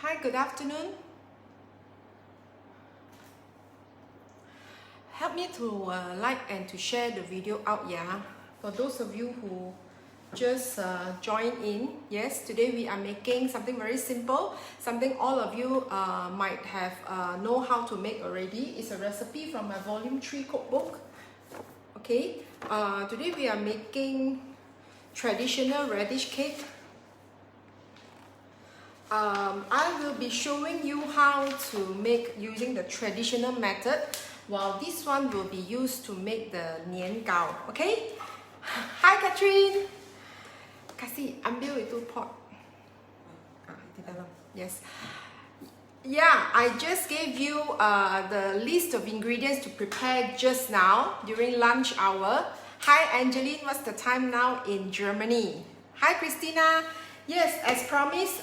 Hi, good afternoon. Help me to like and to share the video out, yeah. For those of you who just joined in, yes, today we are making something very simple, something all of you might have know how to make already. It's a recipe from my volume 3 cookbook. Okay, today we are making traditional radish cake. I will be showing you how to make using the traditional method, while this one will be used to make the nian gao. Okay? Hi, Catherine. Kasih ambil itu pot. Di dalam. Yes. Yeah, I just gave you the list of ingredients to prepare just now during lunch hour. Hi, Angeline. What's the time now in Germany? Hi, Christina. Yes, as promised,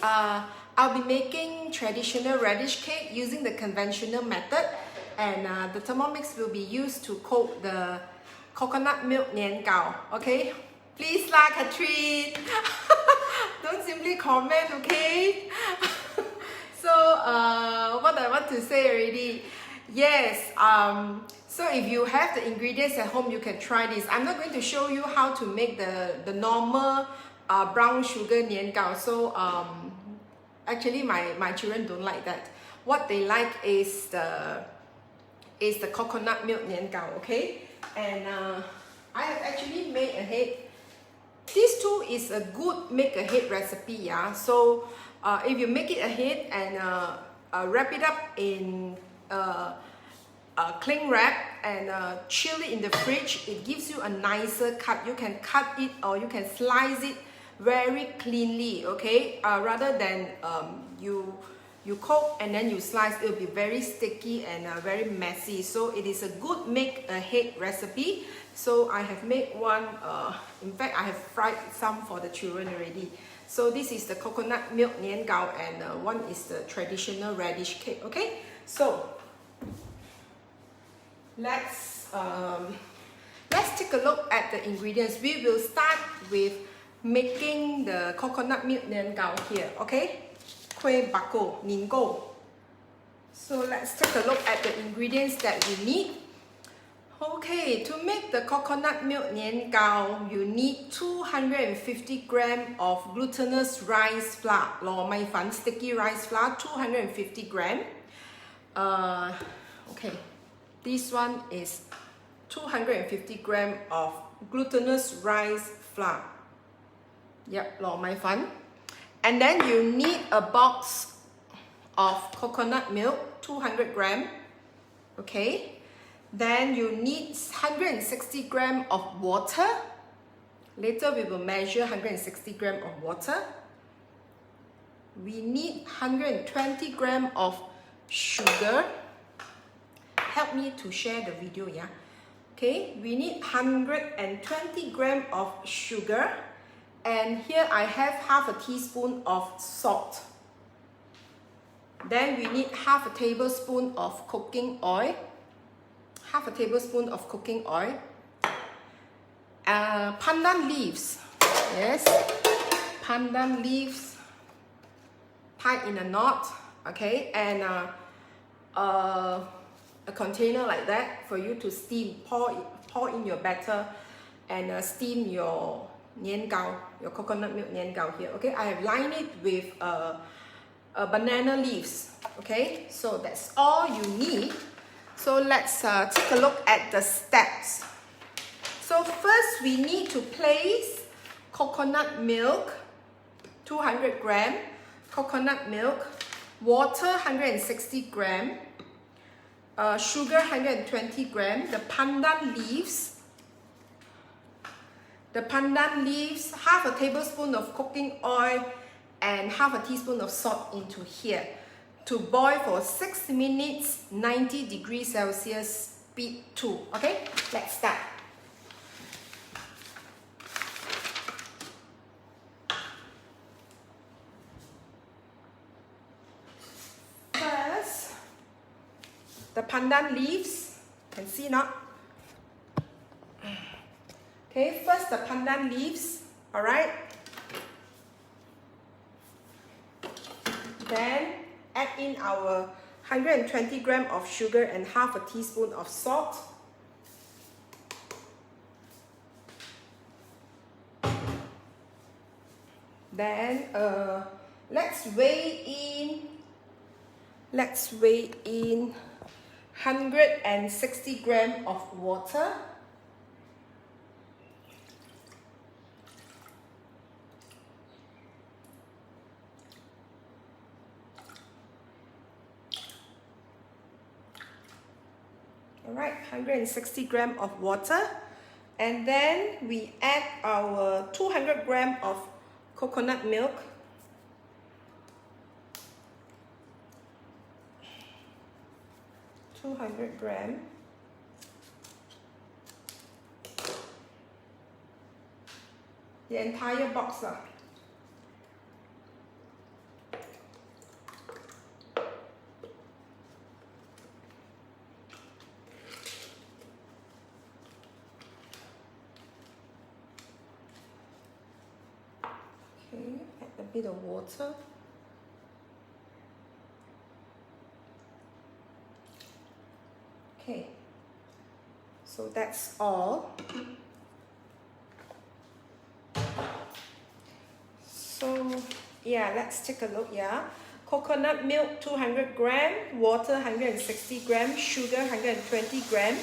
I'll be making traditional radish cake using the conventional method, and the Thermomix will be used to coat the coconut milk nian gao. Okay, please lah, Catherine. Don't simply comment, okay? So what I want to say already, yes. So if you have the ingredients at home, you can try this. I'm not going to show you how to make the normal brown sugar nian gao. So actually my children don't like that. What they like is the coconut milk nian gao. Okay, and I have actually made ahead. This too is a good make ahead recipe, yeah. So if you make it ahead and wrap it up in cling wrap and chill it in the fridge, it gives you a nicer cut. You can cut it or you can slice it very cleanly, okay, rather than you cook and then you slice. It will be very sticky and very messy. So it is a good make ahead recipe. So I have made one, in fact I have fried some for the children already. So this is the coconut milk nian gao, and one is the traditional radish cake. Okay, so let's take a look at the ingredients. We will start with making the coconut milk nian gao here. Okay, kueh bako ning go. So let's take a look at the ingredients that we need. Okay, to make the coconut milk nian gao, you need 250 grams of glutinous rice flour, lo mai fan sticky rice flour, 250 grams. Okay, this one is 250 grams of glutinous rice flour. Yep, lo mai fan. And then you need a box of coconut milk, 200 grams. Okay. Then you need 160 grams of water. Later we will measure 160 grams of water. We need 120 grams of sugar. Help me to share the video, yeah. Okay, we need 120 grams of sugar. And here I have half a teaspoon of salt. Then we need half a tablespoon of cooking oil. Half a tablespoon of cooking oil. Pandan leaves. Yes, pandan leaves tied in a knot. Okay, and a container like that for you to steam. Pour in your batter and steam your nian gao, your coconut milk nian gao here. Okay, I have lined it with banana leaves. Okay, so that's all you need. So let's take a look at the steps. So first we need to place coconut milk, 200 grams, coconut milk, water 160 grams, sugar 120 grams, the pandan leaves, half a tablespoon of cooking oil, and half a teaspoon of salt into here, to boil for 6 minutes, 90 degrees Celsius, speed 2. Okay, let's start. First, the pandan leaves, can see not? Okay, first the pandan leaves, alright? Then add in our 120 gram of sugar and half a teaspoon of salt. Then let's weigh in 160 gram of water. Alright, 160 gram of water, and then we add our 200 gram of coconut milk. The entire box. Okay, add a bit of water. Okay, so that's all. So yeah, let's take a look. Yeah, coconut milk 200 gram, water 160 gram, sugar 120 gram,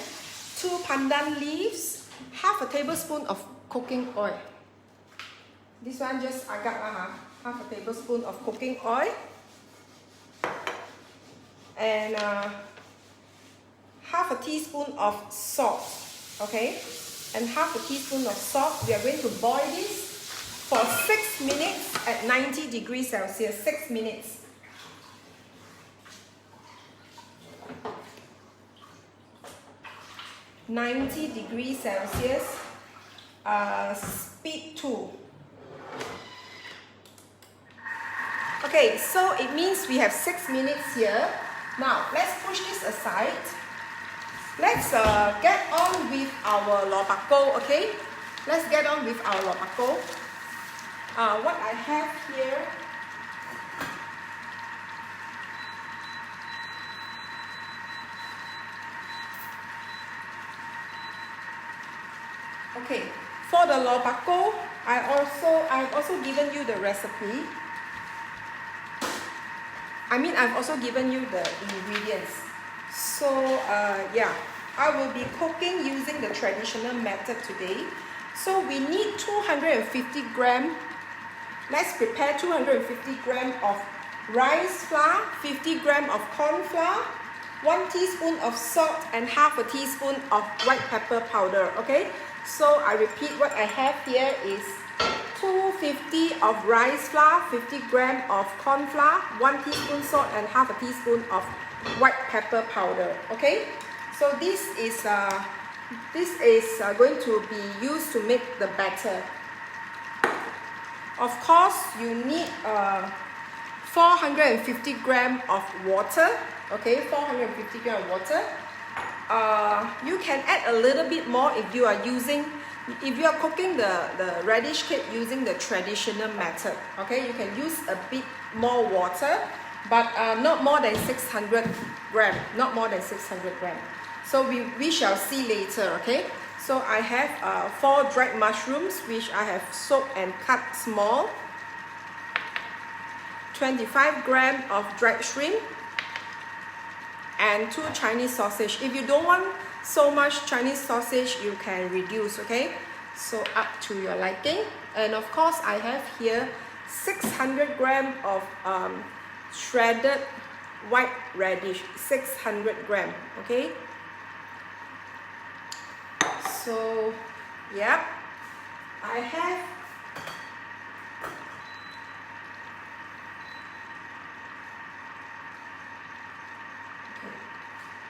2 pandan leaves, half a tablespoon of cooking oil. This one just agak lah, half a tablespoon of cooking oil, and half a teaspoon of salt. Okay, and half a teaspoon of salt. We are going to boil this for 6 minutes at 90 degrees Celsius. 6 minutes. (90°C), speed 2. Okay, so it means we have 6 minutes here. Now, let's push this aside. Let's get on with our lobako, okay? Let's get on with our lobako. What I have here, okay, for the lobako, I've also given you the recipe. I've also given you the ingredients. So yeah, I will be cooking using the traditional method today. So we need 250 gram. Let's prepare 250 gram of rice flour, 50 gram of corn flour, 1 teaspoon of salt, and half a teaspoon of white pepper powder. Okay, so I repeat, what I have here is 250 of rice flour, 50 gram of corn flour, 1 teaspoon salt, and half a teaspoon of white pepper powder. Okay, so this is going to be used to make the batter. Of course, you need 450 gram of water. Okay, 450 gram of water. You can add a little bit more if you are cooking the radish cake using the traditional method. Okay, you can use a bit more water, but not more than 600 gram. Not more than 600 gram. So we shall see later. Okay. So I have 4 dried mushrooms, which I have soaked and cut small. 25 gram of dried shrimp, and 2 Chinese sausage. If you don't want so much Chinese sausage, you can reduce. Okay, so up to your liking. And of course, I have here 600 gram of shredded white radish. 600 gram. Okay. So, yeah, I have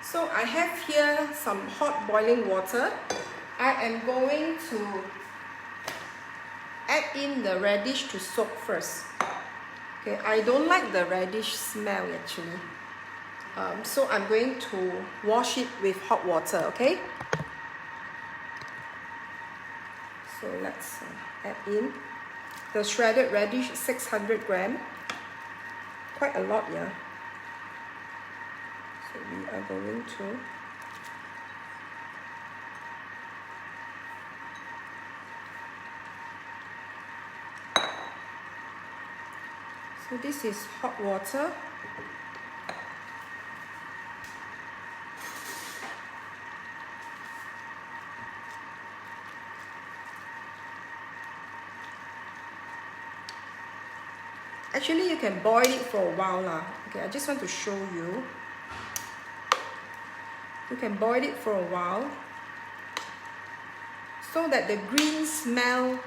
So I have here some hot boiling water. I am going to add in the radish to soak first. Okay, I don't like the radish smell actually. So I'm going to wash it with hot water, okay? So let's add in the shredded radish, 600 gram. Quite a lot, yeah. are going to so this is hot water. Actually, you can boil it for a while lah. Okay, I just want to show you. You can boil it for a while so that the green smell,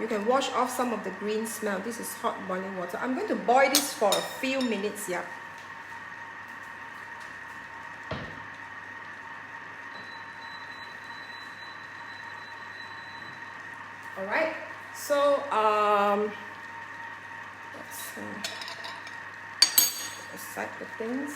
you can wash off some of the green smell. This is hot boiling water. I'm going to boil this for a few minutes, yeah. All right, so let's aside the things.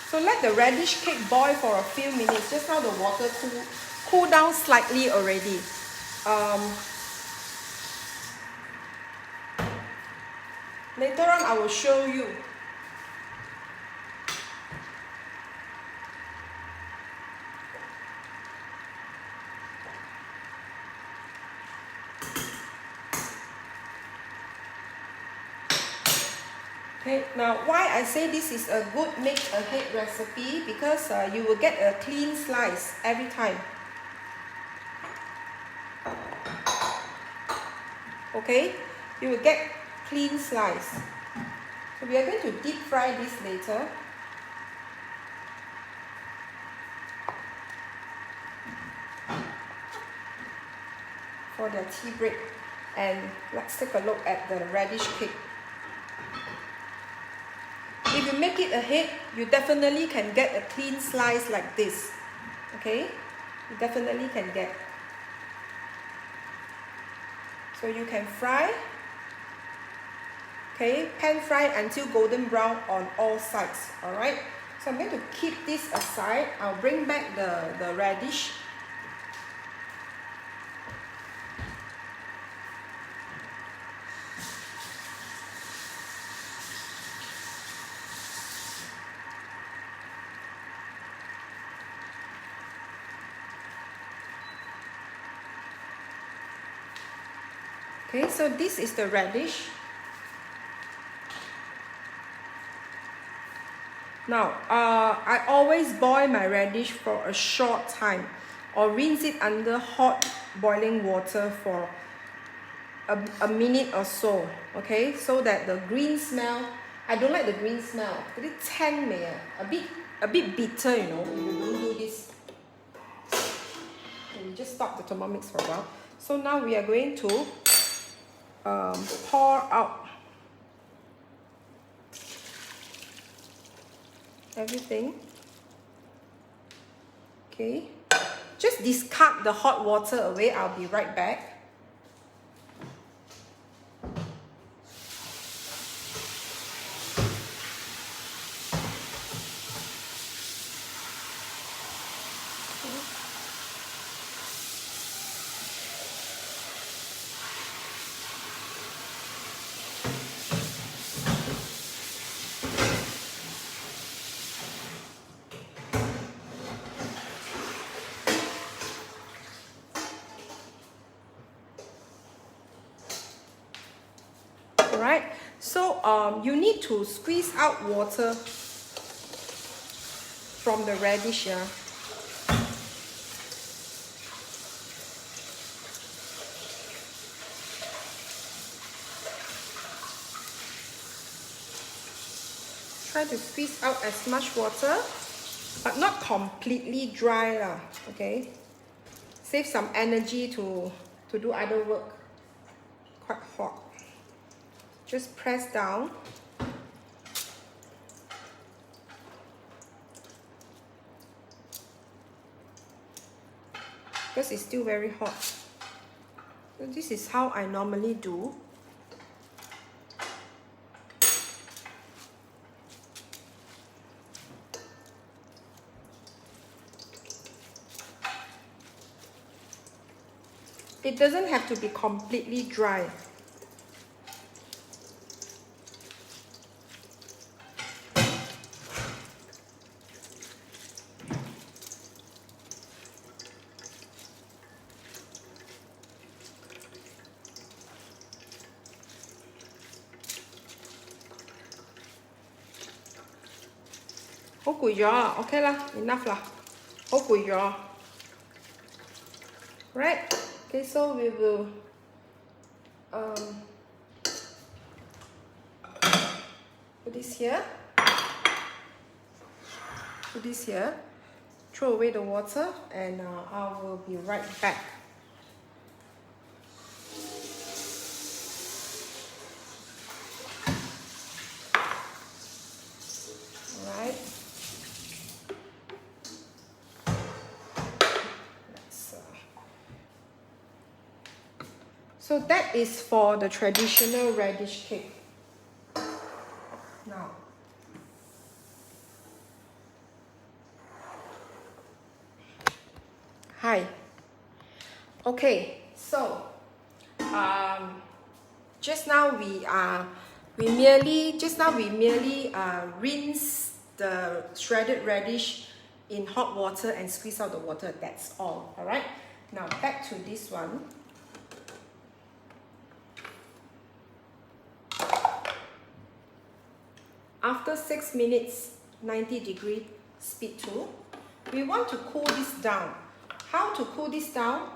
So let the radish cake boil for a few minutes. Just now the water cool down slightly already. Later on I will show you. Okay, now why I say this is a good make ahead recipe, because you will get a clean slice every time. Okay, you will get clean slice. So we are going to deep fry this later. For their tea break. And let's take a look at the radish cake. If you make it ahead, you definitely can get a clean slice like this. Okay? You definitely can get. So you can fry. Okay? Pan fry until golden brown on all sides. Alright? So I'm going to keep this aside. I'll bring back the radish. Okay, so this is the radish. Now, I always boil my radish for a short time or rinse it under hot boiling water for a minute or so. Okay, so that the green smell, I don't like the green smell. It's tangy, a bit bitter, you know, if you don't do this. Okay, we just stop the Thermomix for a while. So now we are going to pour out everything. Okay, just discard the hot water away. I'll be right back. Right, so you need to squeeze out water from the radish. Yeah. Try to squeeze out as much water, but not completely dry lah. Okay, save some energy to do other work. Quite hot. Just press down. Because it's still very hot. So this is how I normally do. It doesn't have to be completely dry. Hốt củi gió, ok lah, enough lah. Hốt củi gió. Right, okay, so we will put this here. Put this here. Throw away the water, and I will be right back. Alright. So that is for the traditional radish cake. Now, hi. Okay, so just now we merely rinse the shredded radish in hot water and squeeze out the water. That's all. All right. Now back to this one. After 6 minutes, 90-degree speed 2, we want to cool this down. How to cool this down?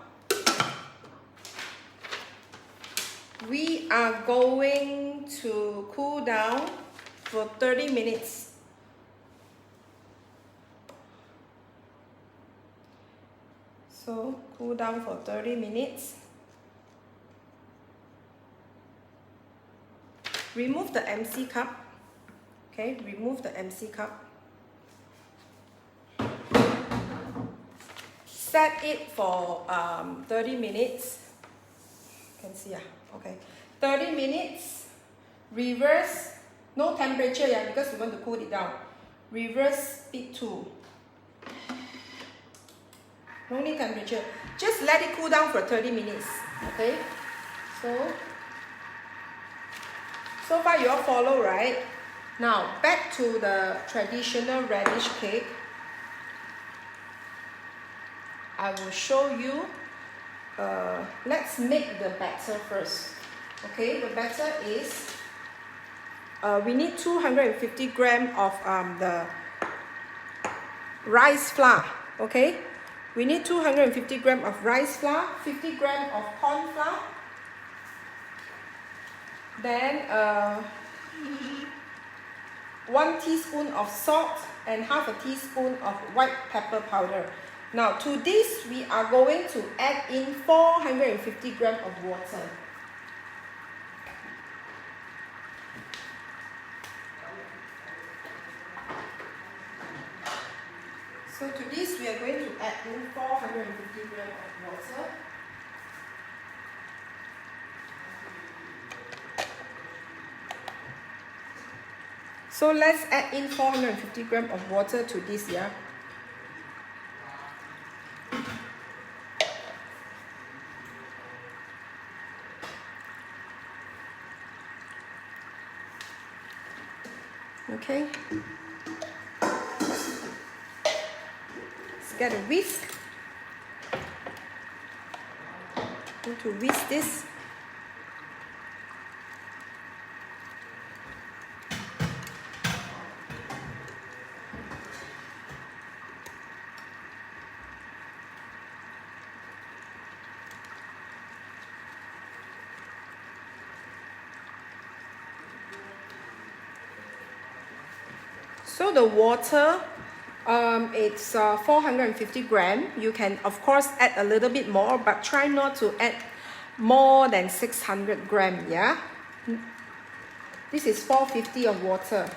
We are going to cool down for 30 minutes. So cool down for 30 minutes. Remove the MC cup. Okay, remove the MC cup. Set it for 30 minutes. You can see, okay. 30 minutes. Reverse, no temperature, because we want to cool it down. Reverse speed 2. No need temperature. Just let it cool down for 30 minutes. Okay. So far you all follow, right? Now back to the traditional radish cake. I will show you. Let's make the batter first. Okay, the batter is we need 250 grams of the rice flour. Okay, we need 250 grams of rice flour, 50 grams of corn flour, then 1 teaspoon of salt and half a teaspoon of white pepper powder. Now to this we are going to add in 450 grams of water. So to this we are going to add in 450 grams of water. So let's add in 450 grams of water to this, yeah. Okay. Let's get a whisk. Going to whisk this. So the water, it's 450 grams. You can, of course, add a little bit more, but try not to add more than 600 grams, yeah? This is 450 of water.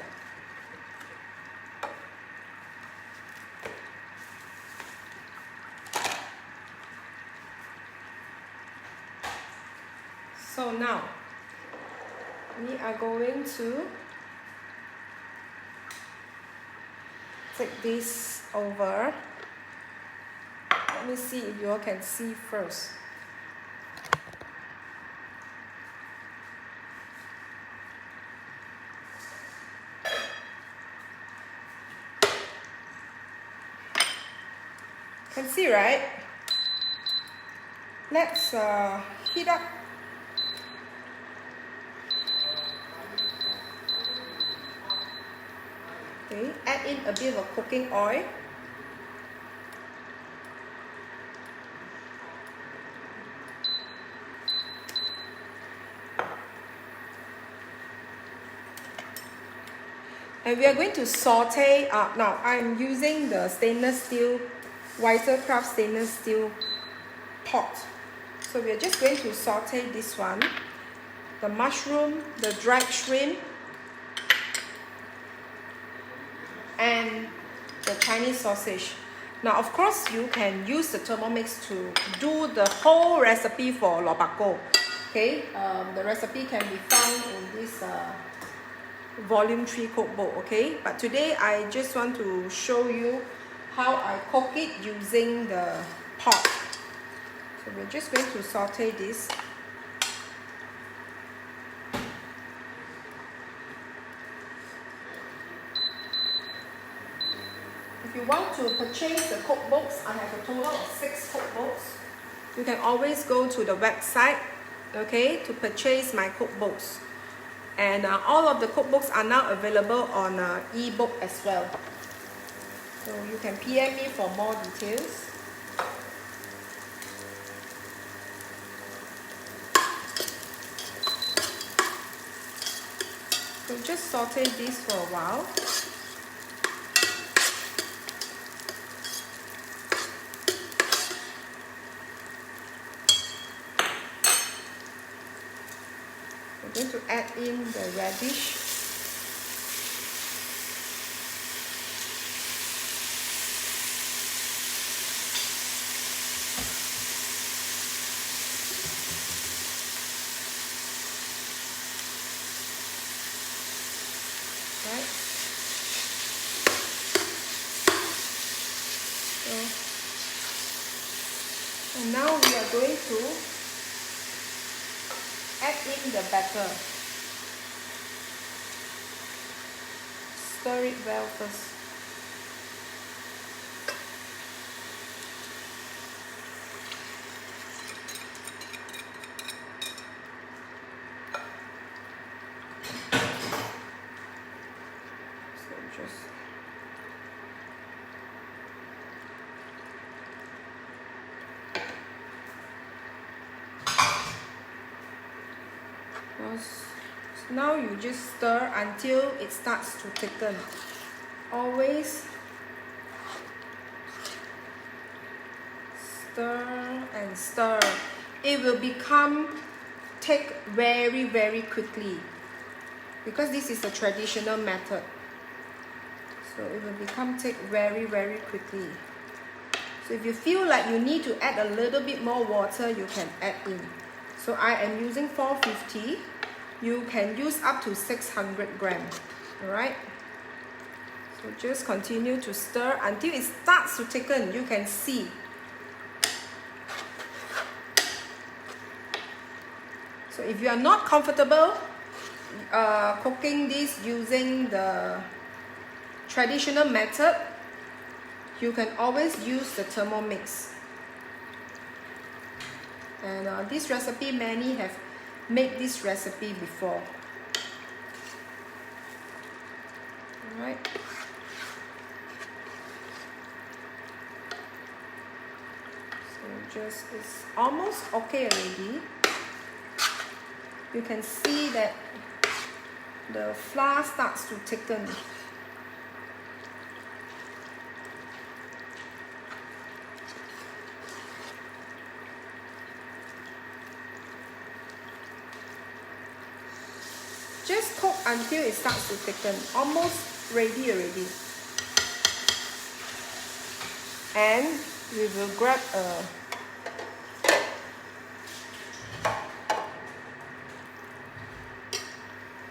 So now, we are going to take this over. Let me see if you all can see first. Can see, right? Let's heat up. Okay, add in a bit of cooking oil. And we are going to saute. Now I'm using the stainless steel, Craft stainless steel pot. So we are just going to saute this one, the mushroom, the dried shrimp, and the Chinese sausage. Now of course you can use the Thermomix to do the whole recipe for lobako. Okay, the recipe can be found in this volume 3 cookbook. Okay, but today I just want to show you how I cook it using the pot. So we're just going to saute this. If you want to purchase the cookbooks, I have a total of 6 cookbooks. You can always go to the website, okay, to purchase my cookbooks. And all of the cookbooks are now available on ebook as well. So you can PM me for more details. So just saute this for a while. We're going to add in the radish. Right. So, and now we are going to add in the batter. Stir it well first. So just now you just stir until it starts to thicken. Always stir and stir. It will become thick very, very quickly because this is a traditional method. So it will become thick very, very quickly. So if you feel like you need to add a little bit more water, you can add in. So I am using 450. You can use up to 600 grams. Alright? So just continue to stir until it starts to thicken. You can see. So if you are not comfortable cooking this using the traditional method, you can always use the Thermomix. And this recipe, many have made this recipe before. Alright. So just, it's almost okay already. You can see that the flour starts to thicken. Just cook until it starts to thicken. Almost ready already. And we will grab a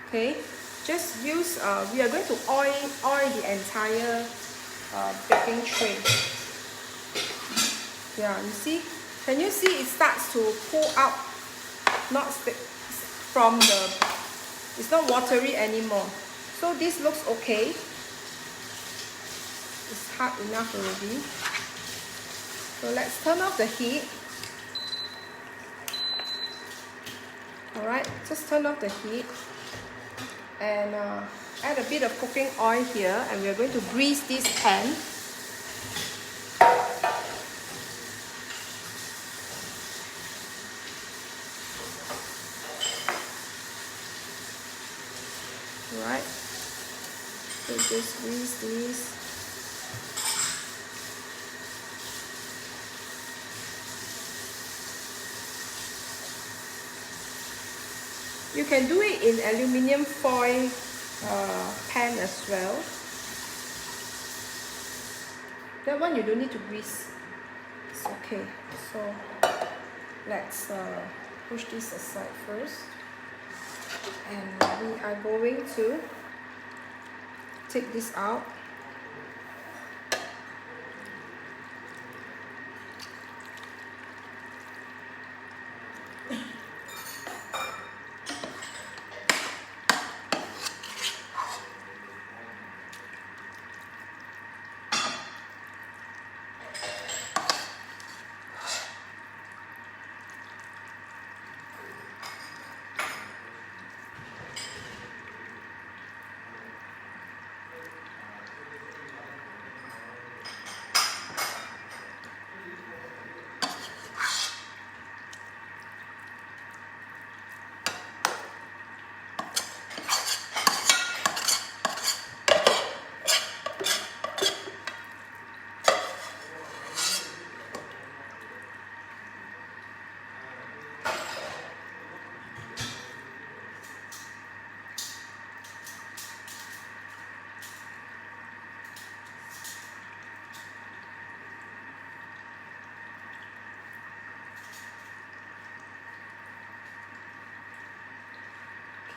okay, just use we are going to oil the entire baking tray. Yeah, you see, can you see it starts to pull out, not stick from the, it's not watery anymore. So this looks okay. It's hard enough already. So let's turn off the heat. Alright, just turn off the heat and add a bit of cooking oil here, and we're going to grease this pan. Alright, so just grease this. You can do it in aluminium foil pan as well. That one you don't need to grease. It's okay. So let's push this aside first. And we are going to take this out.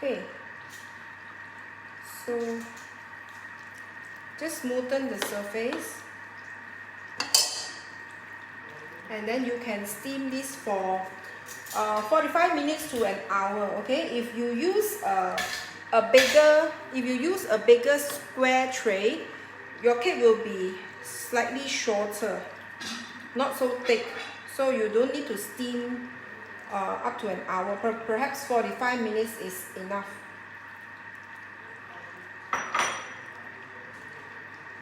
Okay, so just smoothen the surface, and then you can steam this for 45 minutes to an hour. Okay, if you use a bigger square tray, your cake will be slightly shorter, not so thick, so you don't need to steam up to an hour. Perhaps 45 minutes is enough.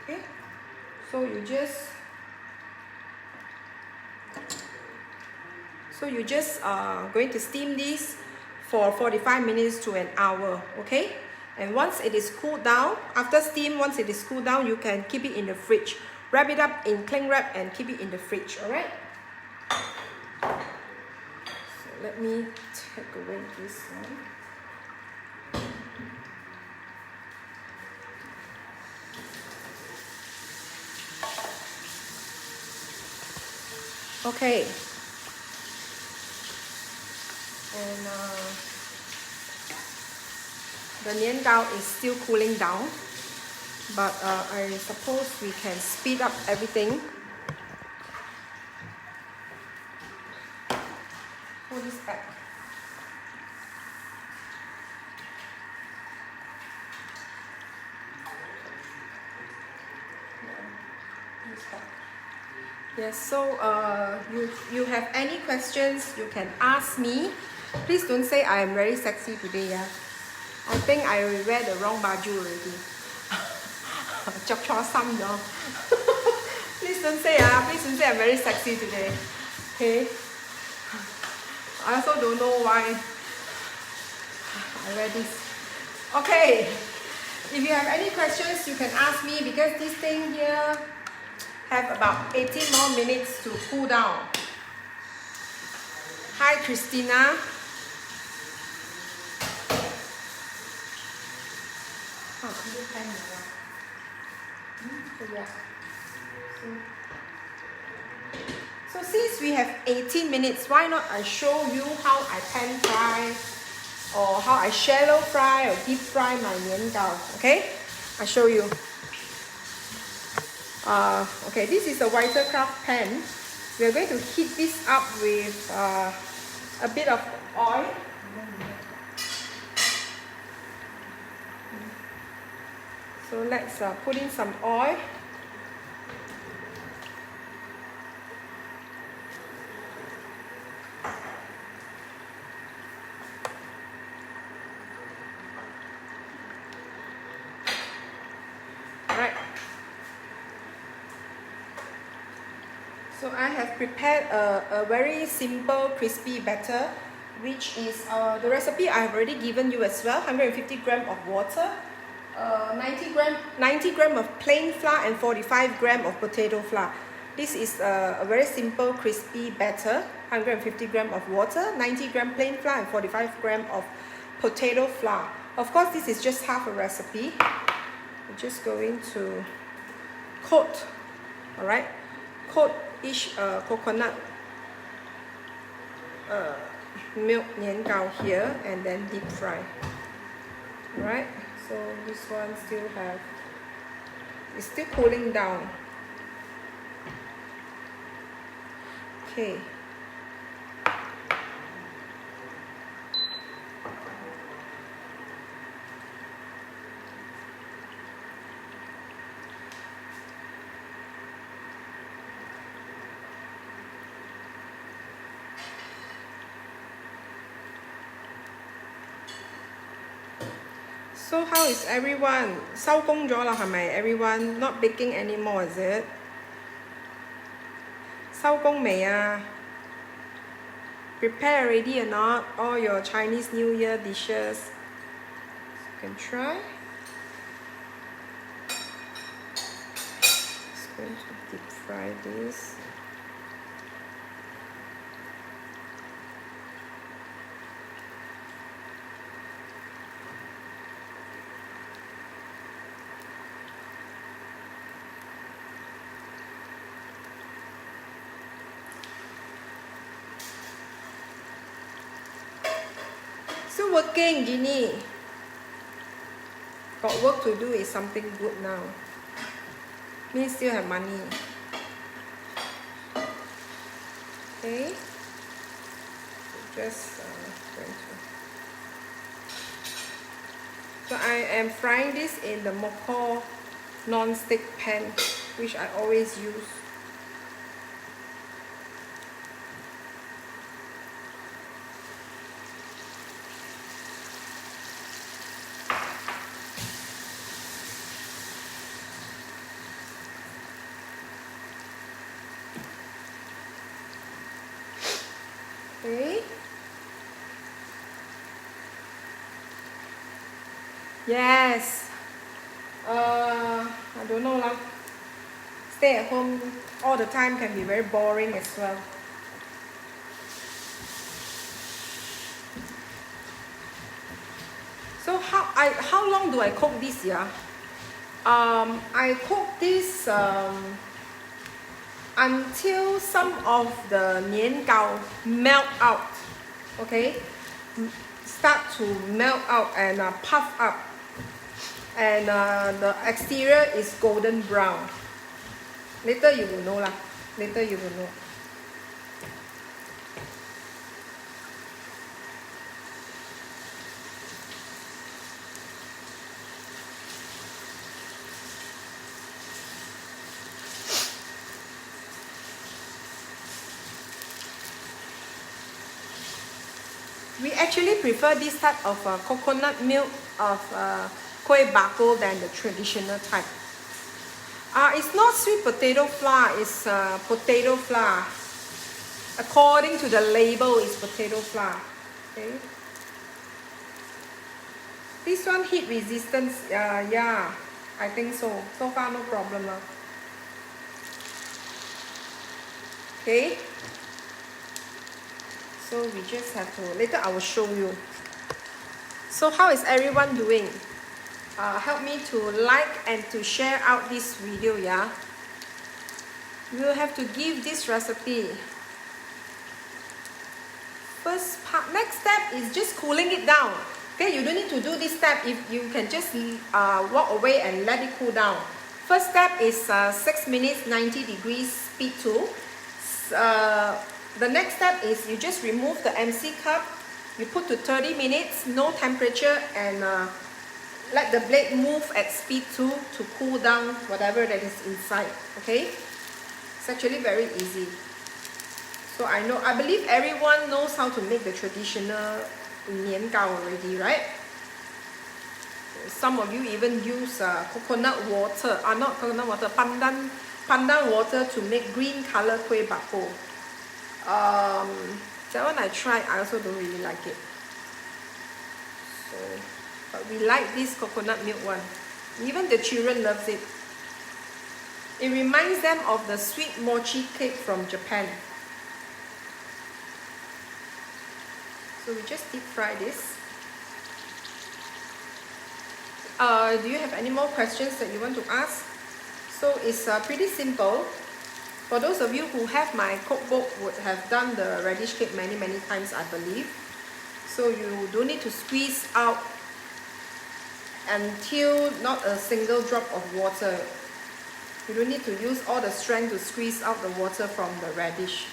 Okay, so you just going to steam this for 45 minutes to an hour. Okay, and once it is cooled down, after steam, once it is cooled down, you can keep it in the fridge. Wrap it up in cling wrap and keep it in the fridge. All right. Let me take away this one. Okay. And the nian gao is still cooling down, but I suppose we can speed up everything. Hold this back. Yes, so you have any questions, you can ask me. Please don't say I am very sexy today. Yeah, I think I wear the wrong baju already. Please don't say I'm very sexy today. Okay. I also don't know why I wear this. Okay, if you have any questions, you can ask me, because this thing here have about 18 more minutes to cool down. Hi, Christina. So since we have 18 minutes, why not I show you how I pan fry, or how I shallow fry or deep fry my nian gao. Okay, I'll show you. Okay, this is a Vitakraft pan. We are going to heat this up with a bit of oil. So let's put in some oil. So I have prepared a very simple crispy batter, which is the recipe I have already given you as well. 150 gram of water, 90 gram of plain flour, and 45 gram of potato flour. This is a very simple crispy batter. 150 gram of water, 90 gram plain flour, and 45 gram of potato flour. Of course, this is just half a recipe. We're just going to coat, all right, coat each coconut milk nian gao here, and then deep fry. All right, so this one still have, it's still cooling down. Okay. So how is everyone? 收工咗啦，係咪 everyone not baking anymore, is it? 收工未啊? Prepare already or not? All your Chinese New Year dishes. You can try. Just going to deep fry this. Still working, Ginny. Got work to do is something good now. Means still have money. Okay. Just going to. So I am frying this in the Moko non-stick pan, which I always use. Okay. Yes. I don't know lah. Stay at home all the time can be very boring as well. So how long do I cook this? Yeah. I cook this until some of the nian gao melt out. Okay, start to melt out and puff up, and the exterior is golden brown. Later you will know lah. Later you will know. We actually prefer this type of coconut milk of kueh bako than the traditional type. It's not sweet potato flour, it's potato flour. According to the label, it's potato flour. Okay. This one heat resistance, yeah, I think so. So far no problem. Okay. So we just have to, later I will show you. So how is everyone doing? Help me to like and to share out this video, yeah? We will have to give this recipe. First part, next step is just cooling it down. Okay, you don't need to do this step if you can just walk away and let it cool down. First step is 6 minutes, 90 degrees, speed 2. The next step is you just remove the MC cup, you put to 30 minutes, no temperature, and let the blade move at speed 2 to cool down whatever that is inside. Okay, it's actually very easy. So I believe everyone knows how to make the traditional nian gao already, right? Some of you even use coconut water, not coconut water, pandan pandan water to make green color kueh bakpo. That one I tried, I also don't really like it. So, but we like this coconut milk one. Even the children loves it. It reminds them of the sweet mochi cake from Japan. So we just deep fry this. Do you have any more questions that you want to ask? So it's pretty simple. For those of you who have my cookbook, would have done the radish cake many times, I believe. So you don't need to squeeze out until not a single drop of water. You don't need to use all the strength to squeeze out the water from the radish.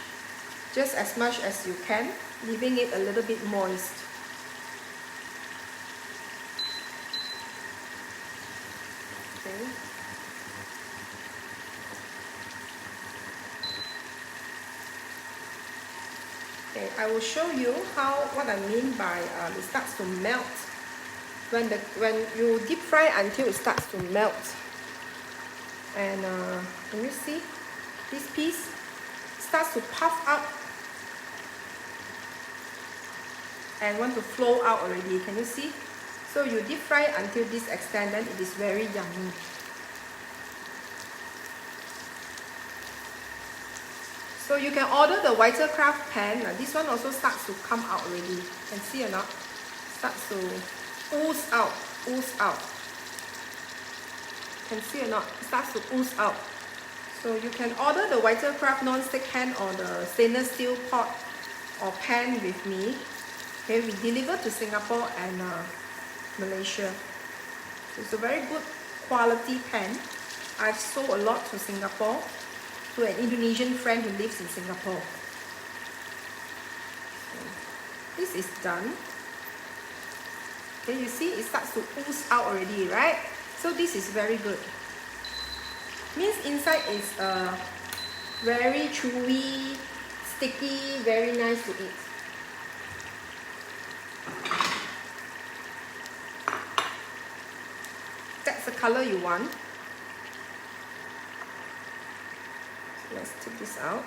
Just as much as you can, leaving it a little bit moist. Okay. Okay, I will show you what I mean by it starts to melt. When you deep fry until it starts to melt. And can you see this piece starts to puff up and want to flow out already? Can you see? So you deep fry until this extent, then it is very yummy. So you can order the whiter craft pan. This one also starts to come out already. Can see or not? Starts to ooze out, ooze out. Can see or not? It starts to ooze out. So you can order the whiter craft non-stick pan or the stainless steel pot or pan with me. Okay, we deliver to Singapore and Malaysia. So it's a very good quality pan. I've sold a lot to Singapore, to an Indonesian friend who lives in Singapore. So this is done. Okay, you see it starts to ooze out already, right? So this is very good. Means inside is very chewy, sticky, very nice to eat. That's the color you want. So let's take this out.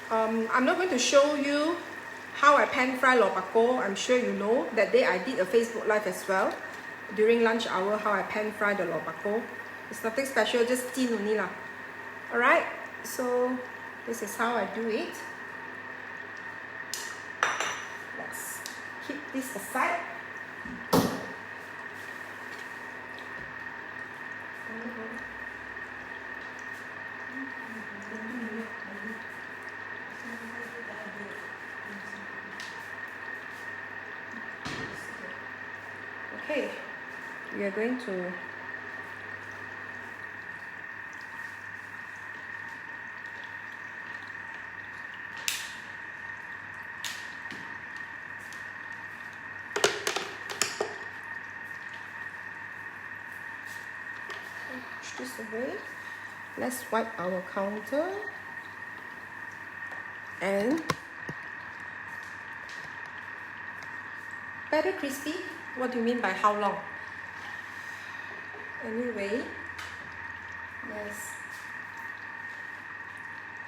I'm not going to show you how I pan fry lor bako. I'm sure you know. That day I did a Facebook live as well. During lunch hour, how I pan fry the lor bako. It's nothing special, just tin only lah. Alright, so this is how I do it. Let's keep this aside. Okay, we are going to push this away. Let's wipe our counter and better crispy. What do you mean by how long? Anyway, yes,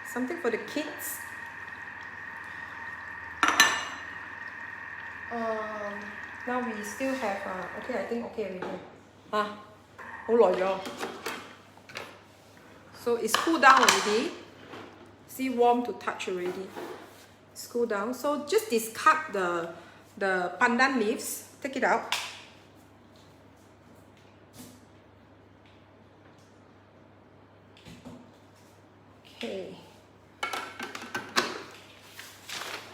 something for the kids. Now we still have okay, I think okay already. Hold on. So it's cooled down already. See, warm to touch already. It's cooled down. So just discard the pandan leaves. Take it out. Okay.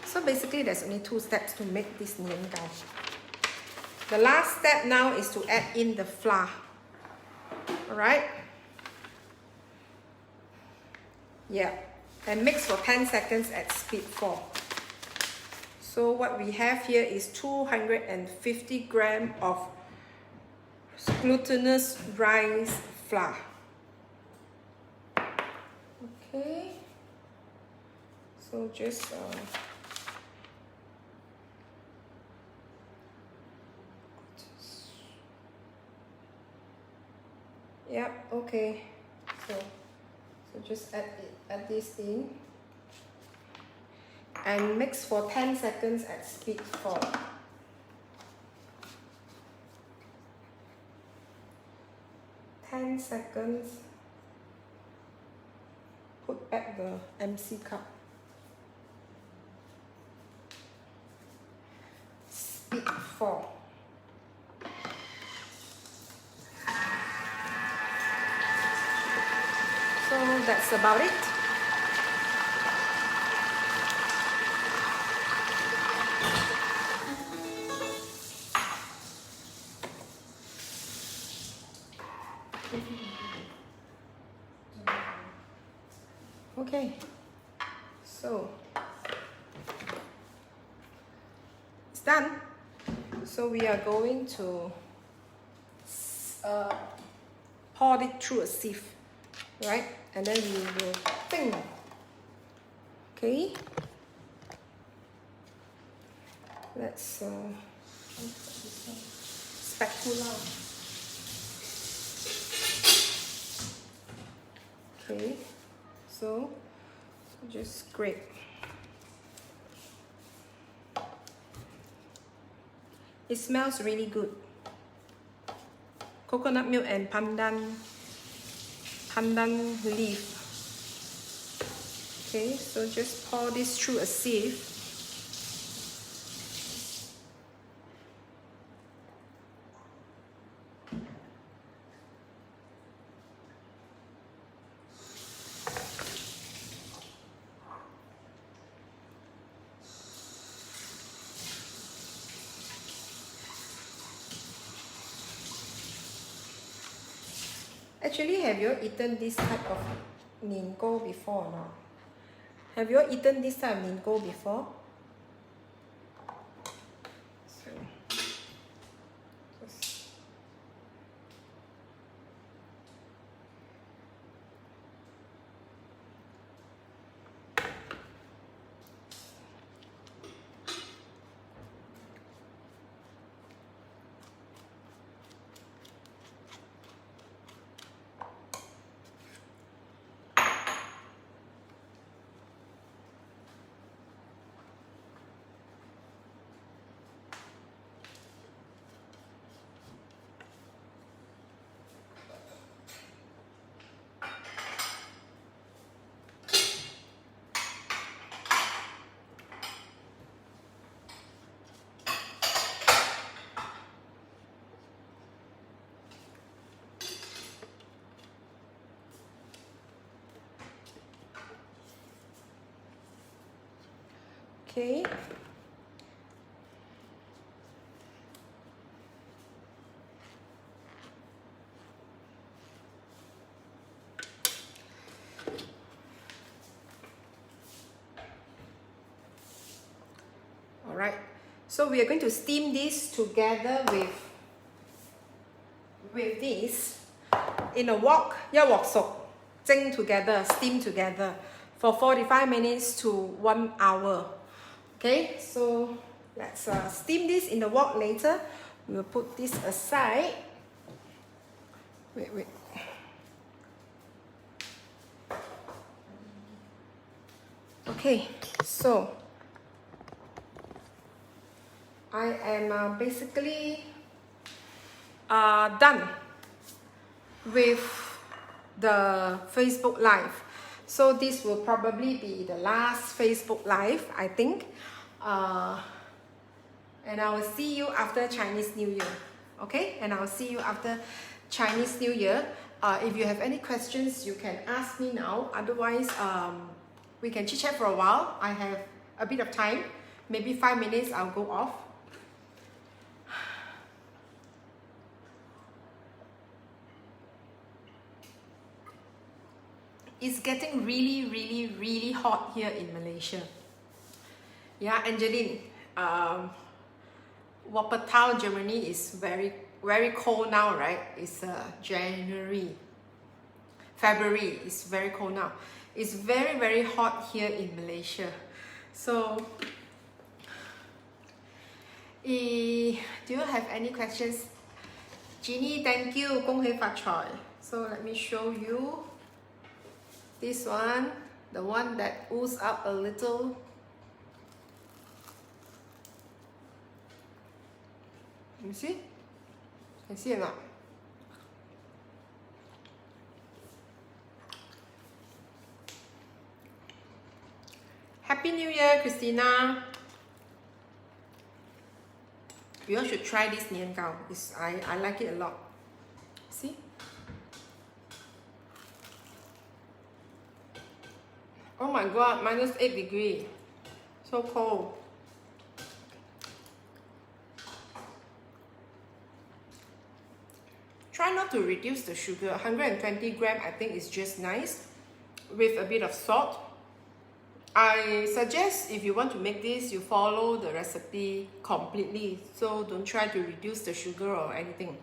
So basically there's only 2 steps to make this nian gao. The last step now is to add in the flour. Alright? Yeah. And mix for 10 seconds at speed 4. So what we have here is 250 grams of glutinous rice flour. Okay. So just Yep, okay. So just add this in. And mix for 10 seconds at speed 4. Seconds. Put back the MC cup. Speed 4. So that's about it. Okay, so it's done. So we are going to pour it through a sieve, right? And then we will ping. Okay, let's spatula. Okay, so just scrape. It smells really good. Coconut milk and pandan leaf. Okay, so just pour this through a sieve. Actually, have you eaten this type of nian gou before or not? Have you eaten this type of nian gou before? So, just okay. Alright, so we are going to steam this together with this in a wok, 一鑊熟, 蒸 together, steam together for 45 minutes to 1 hour. Okay, so let's steam this in the wok later. We'll put this aside. Wait. Okay, so I am basically done with the Facebook Live. So this will probably be the last Facebook Live, I think. And I will see you after Chinese New Year. Okay? And I'll see you after Chinese New Year. If you have any questions, you can ask me now. Otherwise, we can chit-chat for a while. I have a bit of time. Maybe 5 minutes, I'll go off. It's getting really hot here in Malaysia. Yeah, Angeline, Wuppertal, Germany is very cold now, right? It's January, February. It's very cold now. It's very hot here in Malaysia. So, do you have any questions? Jeannie, thank you. 恭喜發財. So let me show you this one, the one that oozes up a little. You see? Can see or not? Happy New Year, Christina. You all should try this nian gao. I like it a lot. See? Oh my god, -8 degrees. So cold. Try not to reduce the sugar. 120 grams I think is just nice with a bit of salt. I suggest if you want to make this, you follow the recipe completely. So don't try to reduce the sugar or anything.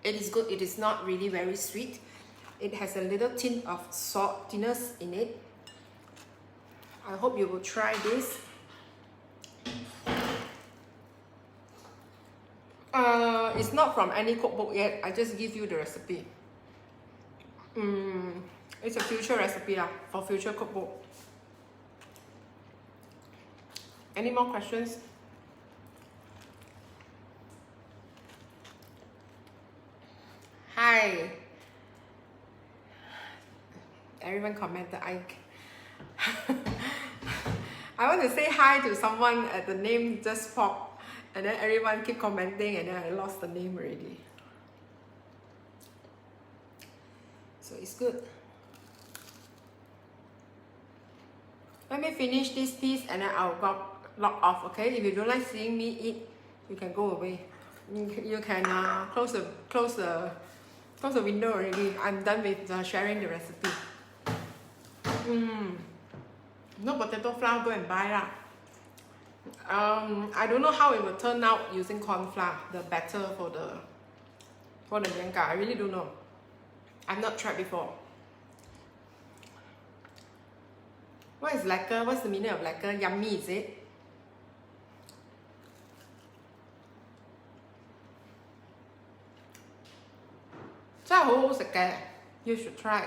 It is good. It is not really very sweet. It has a little tint of saltiness in it. I hope you will try this. It's not from any cookbook yet. I just give you the recipe. It's a future recipe for future cookbook. Any more questions? Hi. Everyone commented. I want to say hi to someone at the name just popped, and then everyone keep commenting, and then I lost the name already. So it's good. Let me finish this piece and then I'll log off, okay? If you don't like seeing me eat, you can go away. You can close the window already. I'm done with sharing the recipe. No potato flour, go and buy lah. I don't know how it will turn out using corn flour, the batter for the nian gao. I really don't know. I've not tried before. What is lekker? What's the meaning of lekker? Yummy, is it? You should try.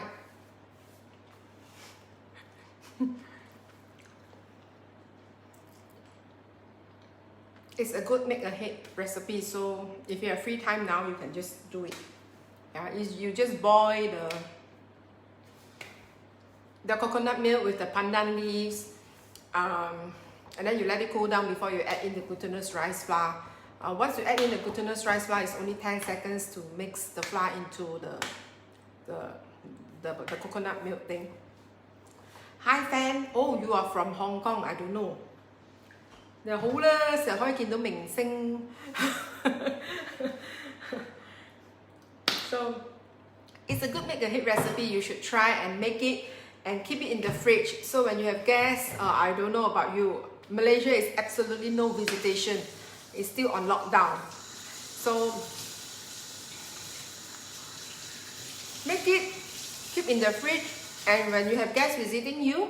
It's a good make ahead recipe, so if you have free time now, you can just do it. Yeah, you just boil the coconut milk with the pandan leaves, and then you let it cool down before you add in the glutinous rice flour. Once you add in the glutinous rice flour, it's only 10 seconds to mix the flour into the coconut milk thing. Hi fan, oh you are from Hong Kong, I don't know. 你好啦，成日可以見到明星。So it's a good make ahead recipe. You should try and make it and keep it in the fridge. So when you have guests, I don't know about you, Malaysia is absolutely no visitation. It's still on lockdown. So make it, keep in the fridge, and when you have guests visiting you,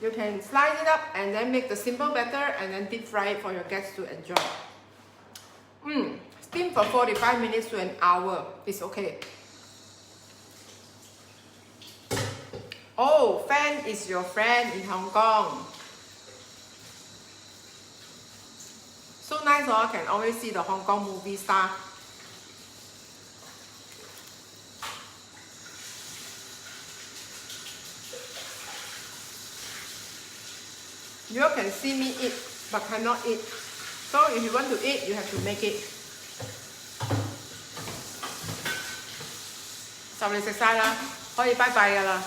you can slice it up and then make the simple batter and then deep fry it for your guests to enjoy. Steam for 45 minutes to an hour is okay. Oh, Fan is your friend in Hong Kong. So nice, I can always see the Hong Kong movie star. You all can see me eat, but cannot eat. So if you want to eat, you have to make it. 就嚟食晒啦，可以拜拜㗎啦。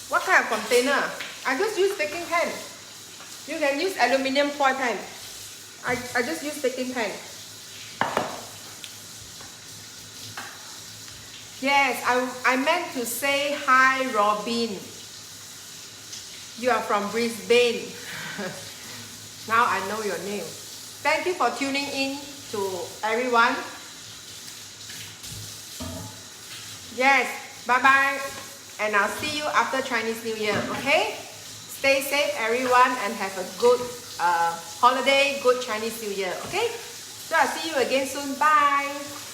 What kind of container? I just use baking pan. You can use aluminium foil pan. I just use baking pan. Yes, I meant to say hi, Robin. You are from Brisbane. Now I know your name. Thank you for tuning in to everyone. Yes, bye-bye. And I'll see you after Chinese New Year, okay? Stay safe, everyone, and have a good holiday, good Chinese New Year, okay? So I'll see you again soon. Bye.